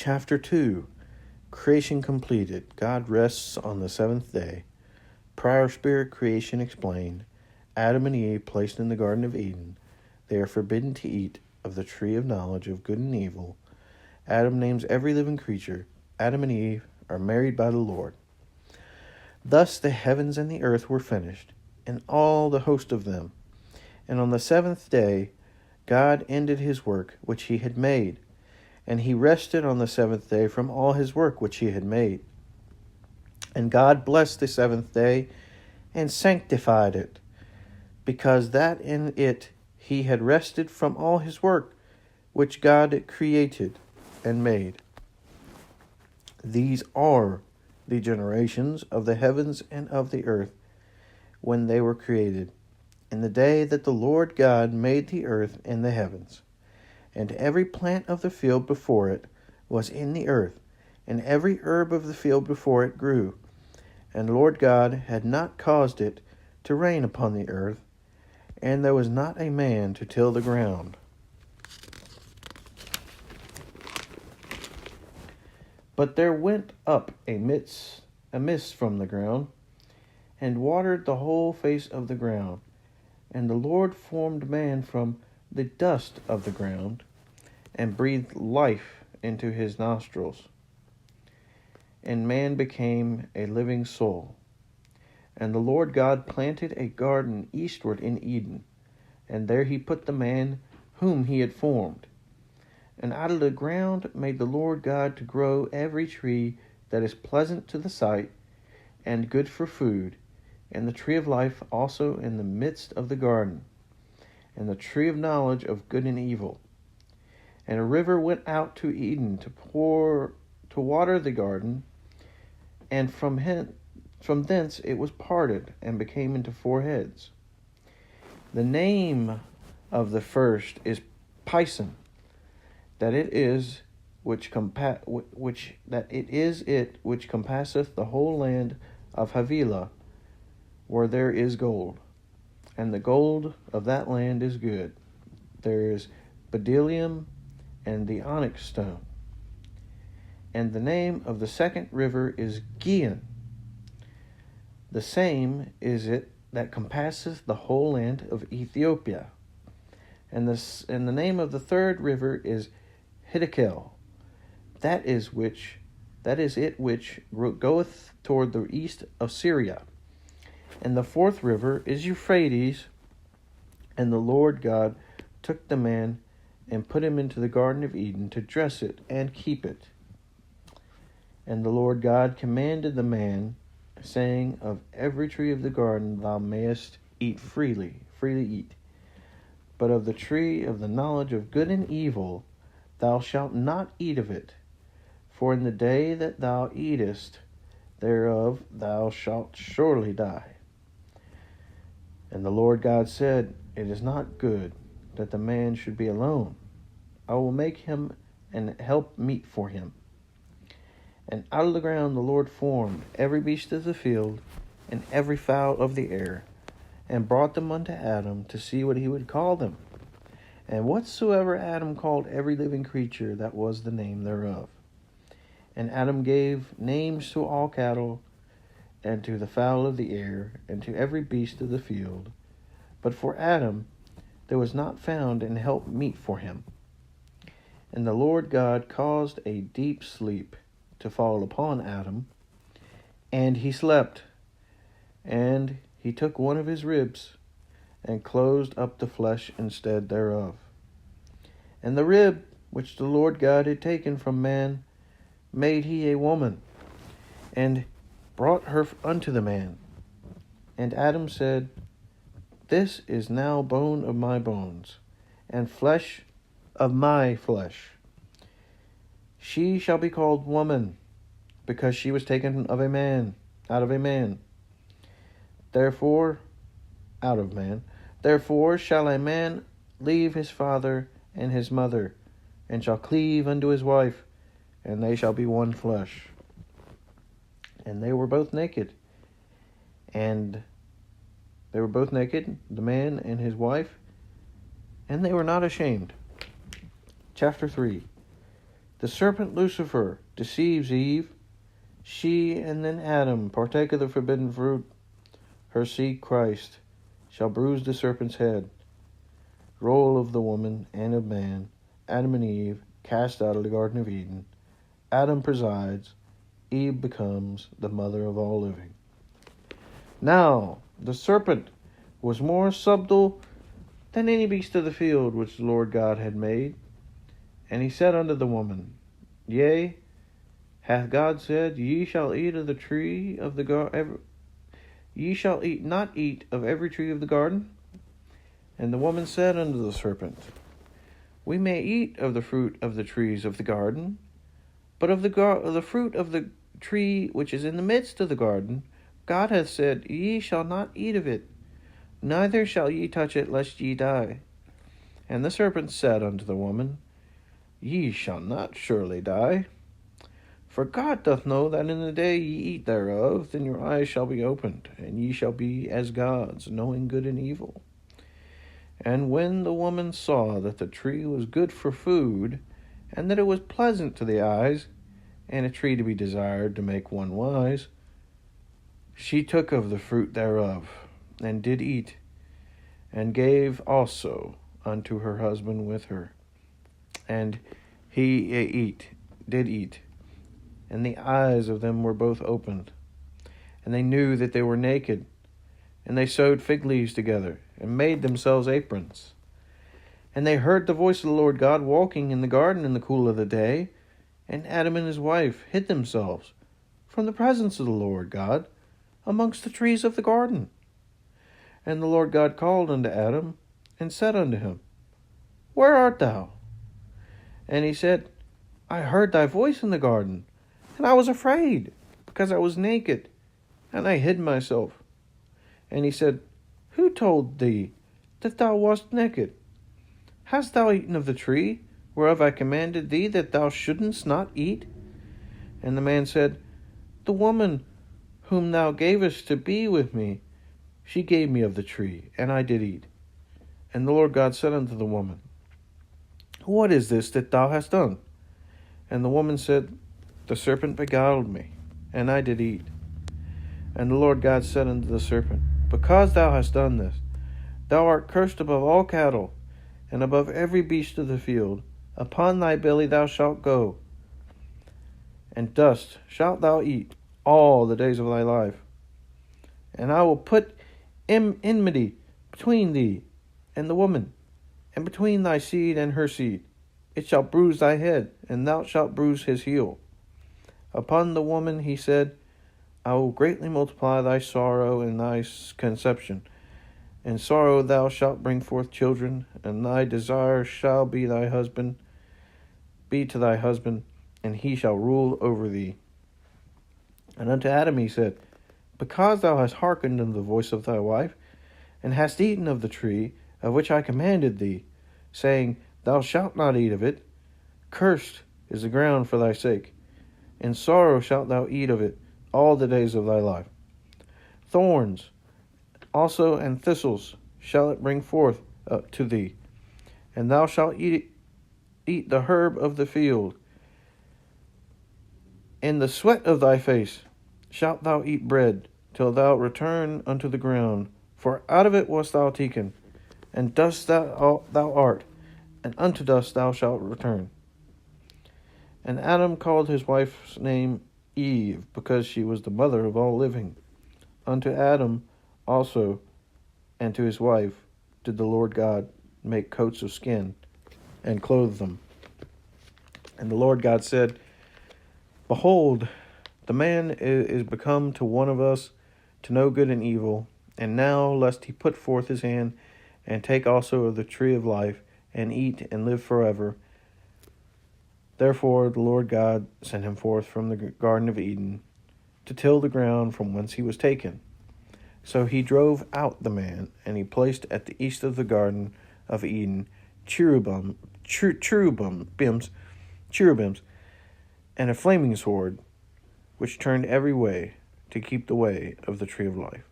Chapter 2. Creation completed. God rests on the seventh day. Prior spirit creation explained. Adam and Eve placed in the Garden of Eden. They are forbidden to eat of the tree of knowledge of good and evil. Adam names every living creature. Adam and Eve are married by the Lord. Thus the heavens and the earth were finished, and all the host of them. And on the seventh day God ended his work which he had made. And he rested on the seventh day from all his work which he had made. And God blessed the seventh day and sanctified it, because that in it he had rested from all his work which God created and made. These are the generations of the heavens and of the earth when they were created, in the day that the Lord God made the earth and the heavens. And every plant of the field before it was in the earth, and every herb of the field before it grew. And the Lord God had not caused it to rain upon the earth, and there was not a man to till the ground. But there went up a mist from the ground, and watered the whole face of the ground. And the Lord formed man from the dust of the ground, and breathed life into his nostrils. And man became a living soul. And the Lord God planted a garden eastward in Eden, and there he put the man whom he had formed. And out of the ground made the Lord God to grow every tree that is pleasant to the sight, and good for food, and the tree of life also in the midst of the garden, and the tree of knowledge of good and evil. And a river went out to Eden to water the garden, and from thence it was parted, and became into four heads. The name of the first is Pison, that it is which compasseth the whole land of Havilah, where there is gold. And the gold of that land is good. There is bdellium and the onyx stone. And the name of the second river is Gihon. The same is it that compasseth the whole land of Ethiopia. And the name of the third river is Hiddekel. That is it which goeth toward the east of Syria. And the fourth river is Euphrates. And the Lord God took the man and put him into the Garden of Eden to dress it and keep it. And the Lord God commanded the man, saying, Of every tree of the garden thou mayest eat freely eat. But of the tree of the knowledge of good and evil thou shalt not eat of it. For in the day that thou eatest thereof thou shalt surely die. And the Lord God said, It is not good that the man should be alone. I will make him an help meet for him. And out of the ground the Lord formed every beast of the field, and every fowl of the air, and brought them unto Adam to see what he would call them. And whatsoever Adam called every living creature, that was the name thereof. And Adam gave names to all cattle, and to the fowl of the air, and to every beast of the field. But for Adam there was not found an help meet for him. And the Lord God caused a deep sleep to fall upon Adam, and he slept. And he took one of his ribs, and closed up the flesh instead thereof. And the rib which the Lord God had taken from man made he a woman, and brought her unto the man. And Adam said, This is now bone of my bones, and flesh of my flesh. She shall be called woman, because she was taken out of a man. Therefore shall a man leave his father and his mother, and shall cleave unto his wife, and they shall be one flesh. And they were both naked, the man and his wife, and they were not ashamed. Chapter 3. The serpent Lucifer deceives Eve. She and then Adam partake of the forbidden fruit. Her seed, Christ, shall bruise the serpent's head. Role of the woman and of man. Adam and Eve cast out of the Garden of Eden. Adam presides. Eve becomes the mother of all living. Now the serpent was more subtle than any beast of the field which the Lord God had made. And he said unto the woman, Yea, hath God said, Ye shall eat of the tree of the garden? Ye shall not eat of every tree of the garden? And the woman said unto the serpent, We may eat of the fruit of the trees of the garden, but of the fruit of the tree which is in the midst of the garden, God hath said, Ye shall not eat of it, neither shall ye touch it, lest ye die. And the serpent said unto the woman, Ye shall not surely die. For God doth know that in the day ye eat thereof, then your eyes shall be opened, and ye shall be as gods, knowing good and evil. And when the woman saw that the tree was good for food, and that it was pleasant to the eyes, and a tree to be desired to make one wise, she took of the fruit thereof, and did eat, and gave also unto her husband with her. And he did eat, and the eyes of them were both opened, and they knew that they were naked, and they sewed fig leaves together, and made themselves aprons. And they heard the voice of the Lord God walking in the garden in the cool of the day, and Adam and his wife hid themselves from the presence of the Lord God amongst the trees of the garden. And the Lord God called unto Adam, and said unto him, Where art thou? And he said, I heard thy voice in the garden, and I was afraid, because I was naked, and I hid myself. And he said, Who told thee that thou wast naked? Hast thou eaten of the tree, whereof I commanded thee that thou shouldest not eat? And the man said, The woman whom thou gavest to be with me, she gave me of the tree, and I did eat. And the Lord God said unto the woman, What is this that thou hast done? And the woman said, The serpent beguiled me, and I did eat. And the Lord God said unto the serpent, Because thou hast done this, thou art cursed above all cattle, and above every beast of the field. Upon thy belly thou shalt go, and dust shalt thou eat all the days of thy life. And I will put enmity between thee and the woman, and between thy seed and her seed. It shall bruise thy head, and thou shalt bruise his heel. Upon the woman he said, I will greatly multiply thy sorrow and thy conception. In sorrow thou shalt bring forth children, and thy desire shall be to thy husband, and he shall rule over thee. And unto Adam he said, Because thou hast hearkened unto the voice of thy wife, and hast eaten of the tree of which I commanded thee, saying, Thou shalt not eat of it, cursed is the ground for thy sake. In sorrow shalt thou eat of it all the days of thy life. Thorns also and thistles shall it bring forth to thee, and thou shalt eat the herb of the field. In the sweat of thy face shalt thou eat bread, till thou return unto the ground, for out of it wast thou taken, and dust thou art, and unto dust thou shalt return. And Adam called his wife's name Eve, because she was the mother of all living. Unto Adam also and to his wife did the Lord God make coats of skin, and clothe them. And the Lord God said, Behold, the man is become to one of us to know good and evil, and now lest he put forth his hand, and take also of the tree of life, and eat and live forever. Therefore the Lord God sent him forth from the Garden of Eden, to till the ground from whence he was taken. So he drove out the man, and he placed at the east of the Garden of Eden cherubims, and a flaming sword, which turned every way to keep the way of the tree of life.